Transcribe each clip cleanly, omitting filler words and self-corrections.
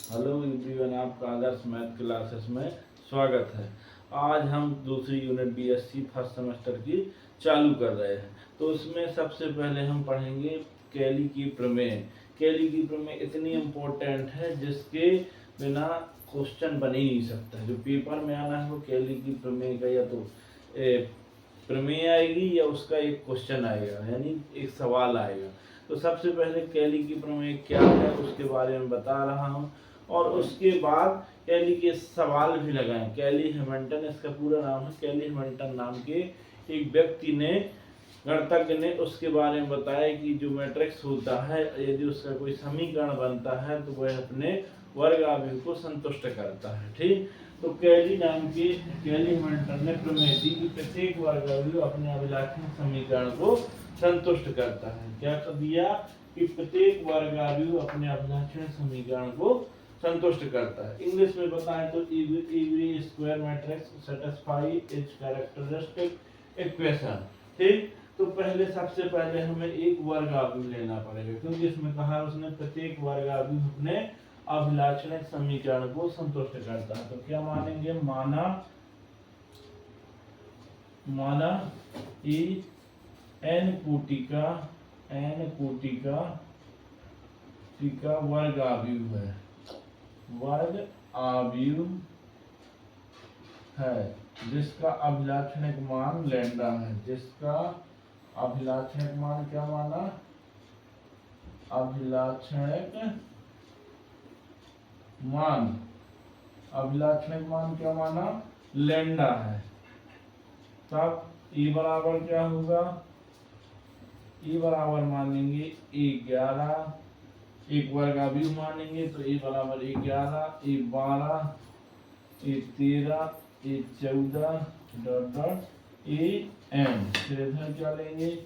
Hello everyone, आपका आदर्श math classes में स्वागत है। आज हम दूसरी यूनिट बीएससी फर्स्ट सेमेस्टर की चालू कर रहे हैं। तो उसमें सबसे पहले हम पढ़ेंगे कैली की प्रमेय। कैली की प्रमेय इतनी इम्पोर्टेंट है जिसके बिना क्वेश्चन बन ही नहीं सकता। जो पेपर में आना है वो कैली की प्रमेय का या तो प्रमेय आएगी या उसका एक क्वेश्चन आएगा, यानी एक सवाल आएगा। तो सबसे पहले कैली की प्रमेय क्या है उसके बारे में बता रहा हूँ, और उसके बाद कैली के सवाल भी लगाएं। कैली हैमिल्टन, इसका पूरा नाम है कैली हैमिल्टन, नाम के एक व्यक्ति ने, गणितज्ञ ने, उसके बारे में बताया कि जो मैट्रिक्स होता है यदि उसका कोई समीकरण बनता है तो वह अपने वर्ग आव्यूह को संतुष्ट करता है। ठीक, तो कैली हैमिल्टन ने प्रमेय दी कि प्रत्येक वर्ग आव्यूह अपने अभिलाक्षित समीकरण को संतुष्ट करता है। क्या कर दिया कि प्रत्येक वर्ग आव्यूह अपने अभिलाक्षित समीकरण को संतुष्ट करता है। इंग्लिश में बताएं तो every square matrix satisfy it's characteristic equation. ठीक, तो सबसे पहले हमें एक वर्ग आव्यूह लेना पड़ेगा, क्योंकि इसमें कहा उसने प्रत्येक वर्ग आव्यूह अपने अभिलाक्षणिक समीकरण को संतुष्ट करता है। तो क्या मानेंगे, माना ई एन कोटि का वर्ग आव्यूह है, जिसका अभिलाक्षणिक मान लैम्डा है। जिसका अभिलाक्षणिक मान क्या माना, अभिलाक्षणिक मान क्या माना, लैम्डा है। तब ई बराबर क्या होगा, ई बराबर मानेंगे 11, एक वर्ग आव्यूह मानेंगे तो ए बराबर 11, ए 12, ए 13, ए 14 डॉट डॉट ए एन। फिर इधर क्या लेंगे,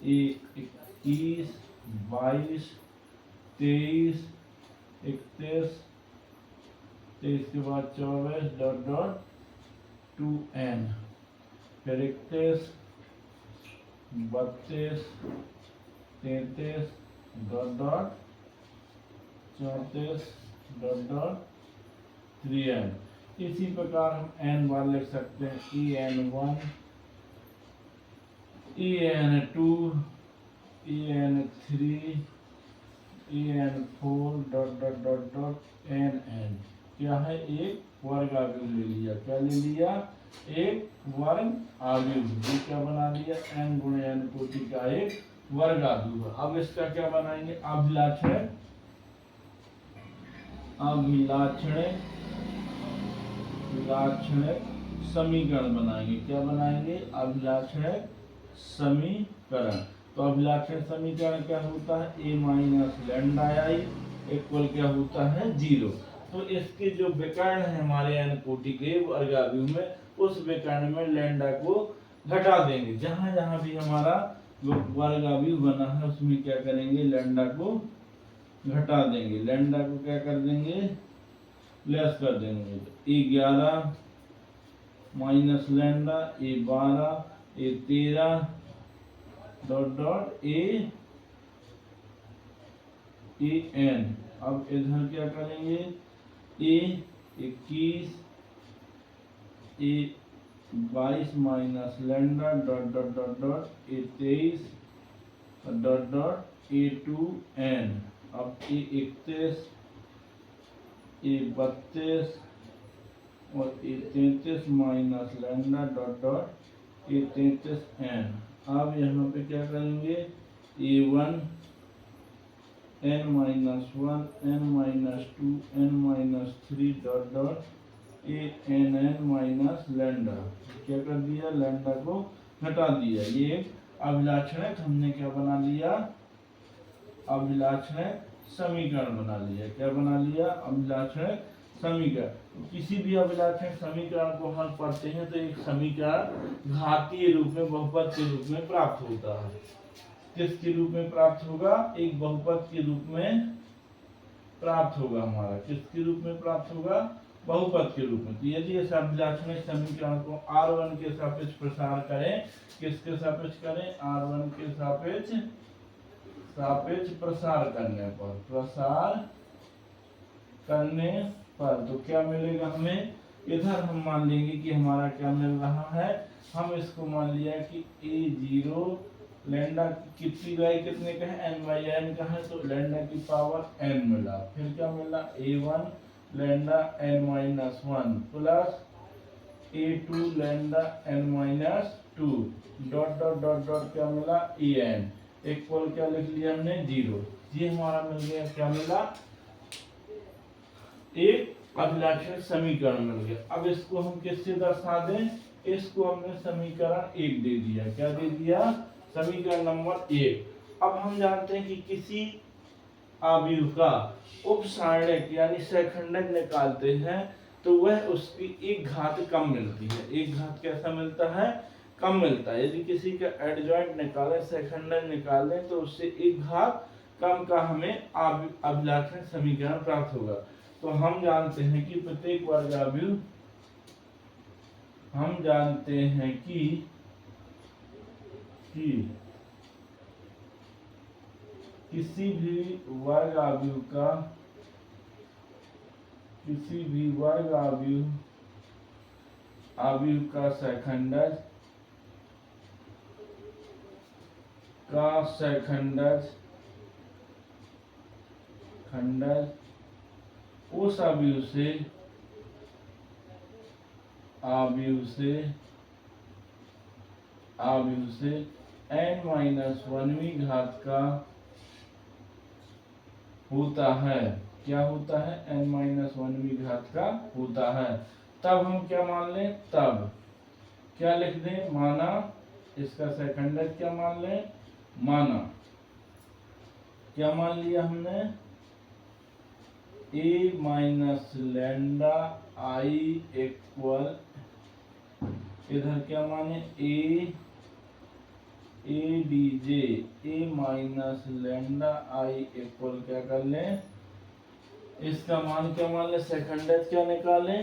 ए 21, 22, 23, 31, 23 के बाद 24 डॉट डॉट 2n। फिर 31, 32, 33 dot dot 34 dot dot 3n। इसी प्रकार हम n बार लिख सकते हैं, en1, en2, en3, en4 dot dot dot dot nn। क्या है, एक वर्ग आव्यूह ले लिया। क्या ले लिया, एक वर्ग आव्यूह। ये क्या बना लिया, n गुणे n कोटि का एक वर्ग आव्यूह। अब इसका क्या बनाएंगे, अभिलाक्षणिक समीकरण बनाएंगे। क्या बनाएंगे, अभिलाक्षणिक समीकरण। तो अभिलाक्षणिक समीकरण क्या होता है, a minus lambda I equal क्या होता है, 0। तो इसके जो विकर्ण है हमारे n कोटि के वर्ग आव्यूह में, उस विकर्ण में लैम्डा को घटा देंगे। जहां जहां भी हमारा वर्ग आव्यूह बना है उसमें क्या करेंगे, लैम्डा को घटा देंगे। लैम्डा को क्या कर देंगे, लेस कर देंगे। तो ए11 माइनस लैम्डा, ए12, ए13 डॉट डॉट ए एन। अब इधर क्या करेंगे, ए21, ए22 minus lambda dot dot dot dot ए23 डॉट डॉट ए2n। अब ए31, ए32 और ए33 माइनस लैम्डा डॉट डॉट ए33n। अब यहाँ पे क्या करेंगे, ए1 n minus 1, n minus 2, n minus 3 dot dot ann minus lambda. क्या कर दिया, लैम्डा को घटा दिया। ये अभिलाक्षणिक हमने क्या बना लिया, अभिलाक्षणिक समीकरण बना लिया। क्या बना लिया, अभिलाक्षणिक समीकरण। किसी भी अभिलाक्षणिक समीकरण को हल करते हैं तो एक समीकरण घातीय रूप में, बहुपद के रूप में प्राप्त होता है। किसके रूप में प्राप्त होगा, एक बहुपद के रूप में प्राप्त होगा हमारा। किसके रूप में प्राप्त होगा, बहुपद के रूप में। तो यदि इस अभिलाक्षणिक समीकरण को r1 के सापेक्ष प्रसार करें, किसके सापेक्ष करें, r1 के सापेक्ष प्रसार करने पर, प्रसार करने पर तो क्या मिलेगा हमें, इधर हम मान लेंगे कि हमारा क्या मिल रहा है, हम इसको मान लिया कि a0 लैम्डा कितनी बाई कितने का है, n बाई n का है, तो लैम्डा की पावर n मिला। फिर क्या मिला, a1 lambda n minus 1 plus a2 lambda n minus 2 dot dot dot dot क्या मिला, en इक्वल क्या लिख लिया हमने 0। ये हमारा मिल गया, क्या मिला, एक अभिलाक्षणिक समीकरण मिल गया। अब इसको हम किससे दर्शा दें, इसको हमने समीकरण 1 दे दिया। क्या दे दिया, समीकरण नंबर 1। अब हम जानते हैं कि किसी आव्यूह का उपसारणिक यानी सहखंडक निकालते हैं तो वह उसकी एक घात कम मिलती है। एक घात कैसा मिलता है, कम मिलता है। यदि किसी का एडजॉइंट निकालें, सहखंडक निकालें, तो उससे एक घात कम का हमें अभिलाक्षणिक समीकरण प्राप्त होगा। तो हम जानते हैं कि प्रत्येक वर्गाव्यूह, हम जानते हैं कि किसी भी वर्गाव्यूह का सहखंडक उस आव्यूह से n-1वीं घात का होता है। क्या होता है, n-1वीं घात का होता है। तब हम क्या मान लें, तब क्या लिख दें, माना, इसका सहखंडक क्या मान लें, माना, क्या मान लिया हमने, a minus lambda i equal, इधर क्या माने, a dj a minus lambda i equal क्या कर लें, इसका मान क्या मान लें, सहखंडक क्या निकालें,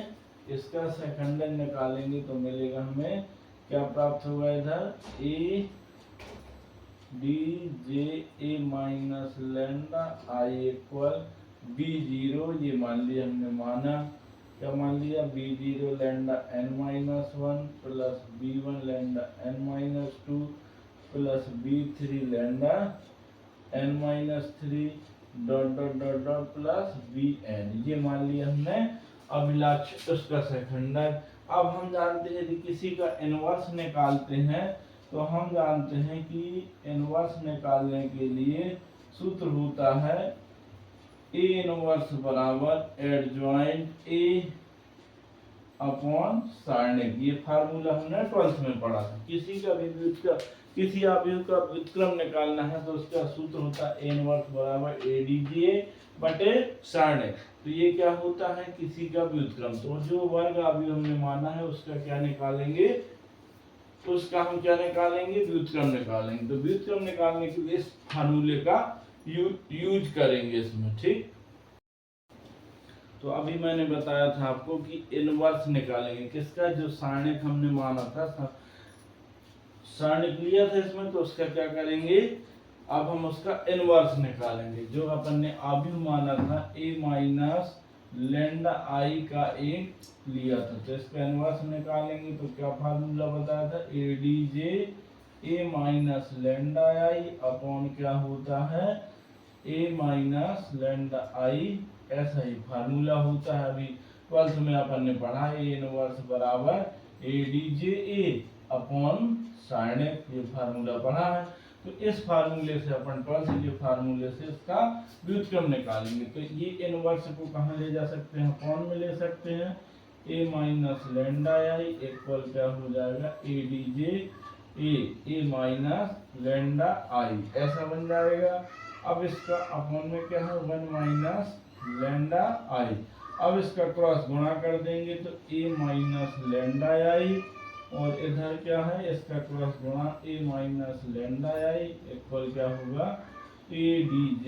इसका सहखंडक निकालेंगे तो मिलेगा हमें, क्या प्राप्त होगा, इधर a dj a minus lambda i equal b0, ये मान लिया हमने, माना, क्या मान लिया, b0 lambda n minus 1 plus b1 lambda n minus 2 plus b3 lambda n minus 3 dot dot dot dot plus bn, ये मान लिया हमने अभिलाक्षित उसका सहखंडक। अब हम जानते हैं यदि किसी का इनवर्स निकालते हैं तो हम जानते हैं कि इनवर्स निकालने के लिए सूत्र होता है a इनवर्स बराबर एडजॉइंट a अपॉन सारणिक। ये फार्मूला हमने 12th में पढ़ा था। किसी आव्यूह का व्युत्क्रम निकालना है तो उसका सूत्र होता है a इनवर्स बराबर adj बटे सारणिक। तो ये क्या होता है, किसी का व्युत्क्रम, तो जो वर्ग आव्यूह हमने माना है उसका क्या निकालेंगे, उसका हम क्या निकालेंगे, व्युत्क्रम निकालेंगे। तो व्युत्क्रम निकालने के लिए इस फार्मूले का यूज करेंगे इसमें, ठीक। तो अभी मैंने बताया था आपको कि इनवर्स निकालेंगे किसका, जो सारणिक हमने माना था, सारणिक लिया था इसमें, तो उसका क्या करेंगे, अब हम उसका इनवर्स निकालेंगे। जो अपन ने आव्यूह माना था a माइनस लैम्डा i का एक लिया था, तो इसका इनवर्स निकालेंगे तो क्या फार्मूला बताया था, adj a minus lambda i upon क्या होता है, a माइनस लैम्डा i, ऐसा ही फार्मूला होता है। अभी 12th में अपन ने पढ़ा, a इनवर्स बराबर adj a अपॉन सारणिक, ये फार्मूला पढ़ा है। तो इस फार्मूले से अपन 12th के फार्मूले से इसका व्युत्क्रम निकालेंगे। तो ये इनवर्स को कहाँ ले जा सकते हैं, अपॉन में ले सकते हैं, a minus lambda i equal क्या हो जाएगा, adj a minus lambda i, ऐसा बन जाएगा। अब इसका अपॉन में क्या है, 1 माइनस लैम्डा i। अब इसका क्रॉस गुणा कर देंगे तो a माइनस लैम्डा i, और इधर क्या है, इसका क्रॉस गुणा a minus lambda i equal क्या होगा, adj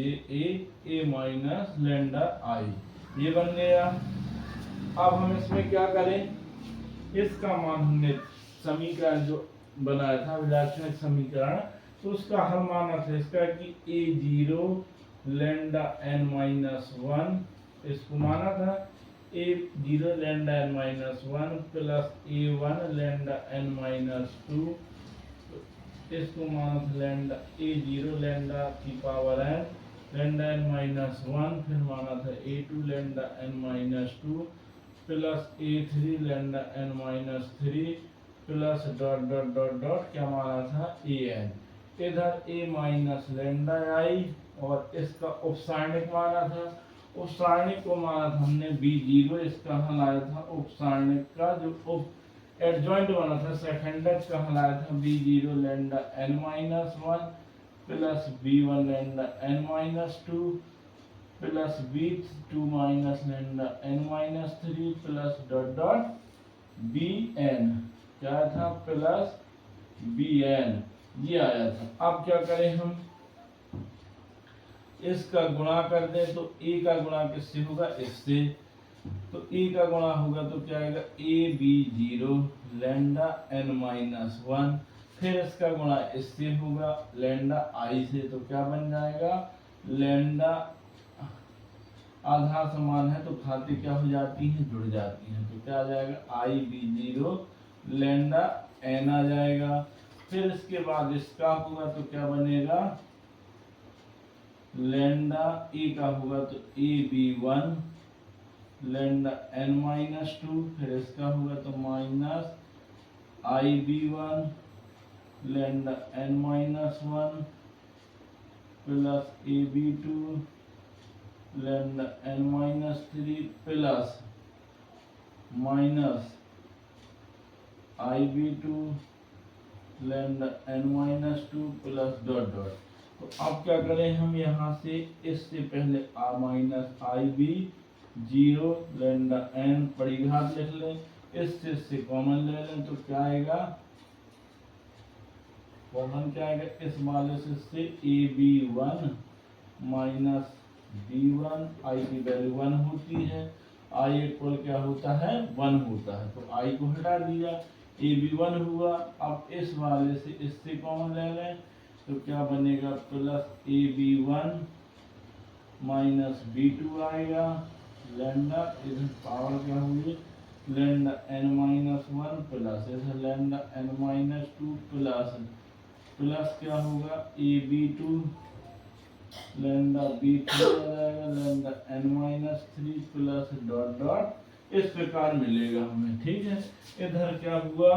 a minus lambda i, ये बन गया। अब हम इसमें क्या करें, इसका मान हमने समीकरण जो बनाया था अभिलाक्षणिक समीकरण, तो उसका हल माना था इसका कि a0 लैम्डा n माइनस 1 इसको माना था a0 lambda n minus 1 plus a1 lambda n minus 2, इसको माना था लैम्डा a0 लैम्डा की power n lambda n minus 1, फिर माना था a2 lambda n minus 2 plus a3 lambda n minus 3 plus dot dot dot dot क्या माना था an। इधर a माइनस लैम्डा आई और इसका उपसारणिक माना था, उपसारणिक को माना था हमने b0, इसका हल आया था उपसारणिक का जो उप एडजॉइंट बना था सेकेंडक का हल आया था b0 lambda n minus 1 plus b1 lambda n minus 2 plus b2 minus lambda n minus 3 plus dot dot bn क्या था प्लस bn, ये आया था। अब क्या करें हम, इसका गुणा कर दें तो a का गुणा किससे होगा, इससे, तो a का गुणा होगा तो क्या आएगा ab0 लैम्डा n माइनस 1, फिर इसका गुणा इससे होगा लैम्डा i से, तो क्या बन जाएगा लैम्डा आधा समान है तो खाते क्या हो जाती हैं, जुड़ जाती हैं, तो क्या आ जाएगाib0 लैम्डा n आ जाएगा। फिर इसके बाद इसका होगा तो क्या बनेगा लैम्डा a का होगा तो ab1 लैम्डा n माइनस 2, फिर इसका होगा तो minus ib1 lambda n minus 1 plus ab2 lambda n minus 3 plus minus ib2 lambda n minus 2 plus dot dot. तो अब क्या करें हम, यहाँ से इससे पहले a minus ib0 lambda n परिघात लिख लें, इससे कॉमन ले लें तो क्या आएगा, कॉमन क्या आएगा, इस वाले से ab1 माइनस b1, i की वैल्यू 1 होती है, i इक्वल क्या होता है 1 होता है, तो i को हटा दिया, ab1 हुआ। अब इस वाले से इससे कॉमन ले लें तो क्या बनेगा प्लस ab1 माइनस b2 आएगा लैम्डा, इधर पावर क्या होगी लैम्डा n माइनस 1 प्लस इधर लैम्डा n माइनस 2 प्लस क्या होगा ab2 लैम्डा b3 आ जाएगा lambda n minus 3 plus dot dot, इस प्रकार मिलेगा हमें, ठीक है। इधर क्या हुआ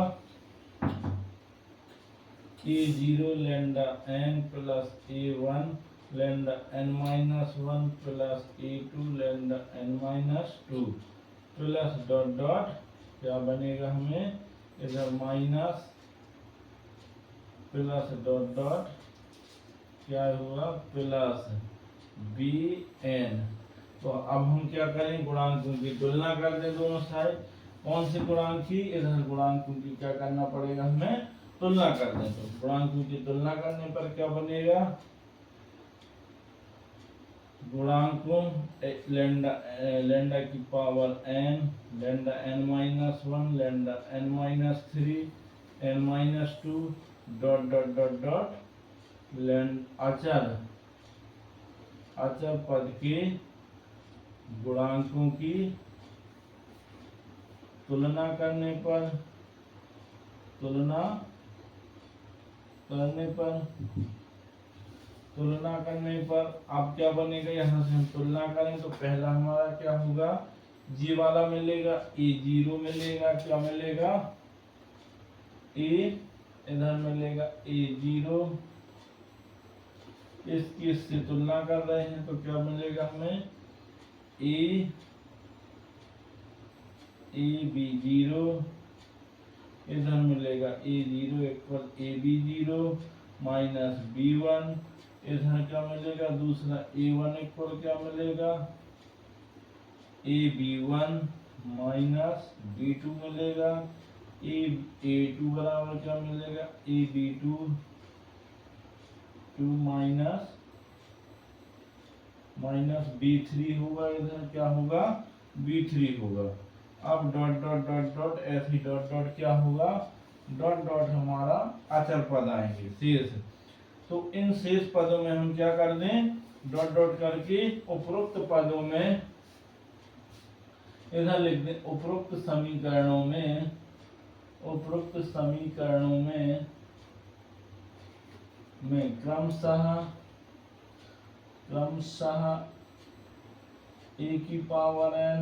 a0 lambda n plus a1 lambda n minus 1 plus a2 lambda n minus 2 plus dot dot क्या बनेगा हमें इधर माइनस प्लस डॉट डॉट क्या हुआ प्लस bn। तो अब हम क्या करें, गुणांकों की तुलना कर दें दोनों साइड, कौन से गुणांक की, इधर गुणांकों की क्या करना पड़ेगा हमें तुलना कर दें, तो गुणांकों की तुलना करने पर क्या बनेगा, गुणांकों लैम्डा की power n lambda n minus 1 lambda n minus 3 n minus 2 dot dot dot dot अचर पद के गुणांकों की तुलना करने पर अब क्या बनेगा, यहाँ से हम तुलना करें तो पहला हमारा क्या होगा, जी वाला मिलेगा a0 मिलेगा, क्या मिलेगा इधर मिलेगा a0, इसकी इससे तुलना कर रहे हैं तो क्या मिलेगा हमें ab0, इधर मिलेगा a0 equal ab0 minus b1, इधर क्या मिलेगा दूसरा a1 इक्वल क्या मिलेगा ab1 माइनस b2 मिलेगा, a2 बराबर क्या मिलेगा ab2 माइनस b3 होगा, इधर क्या होगा b3 होगा। अब डॉट डॉट डॉट डॉट ऐसे डॉट डॉट क्या होगा, डॉट डॉट हमारा अचर पद आएंगे शेष, तो इन शेष पदों में हम क्या कर दें, डॉट डॉट करके उपरोक्त पदों में इधर लिख दें उपरोक्त समीकरणों में क्रमशः a की पावर n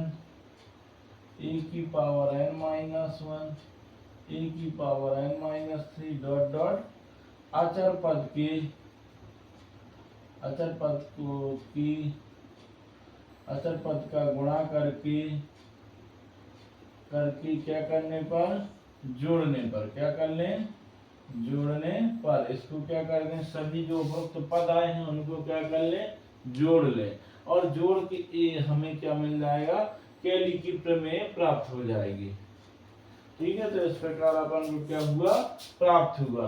-1 a की पावर n-3 डॉट डॉट अचर पद का गुणा करके क्या करने पर, जोड़ने पर इसको क्या कर दें, सभी जो उपरोक्त पद आए हैं उनको क्या कर ले, जोड़ ले, और जोड़ के हमें क्या मिल जाएगा, कैली की प्रमेय प्राप्त हो जाएगी। ठीक है, तो इस प्रकार अपन को क्या हुआ, प्राप्त हुआ।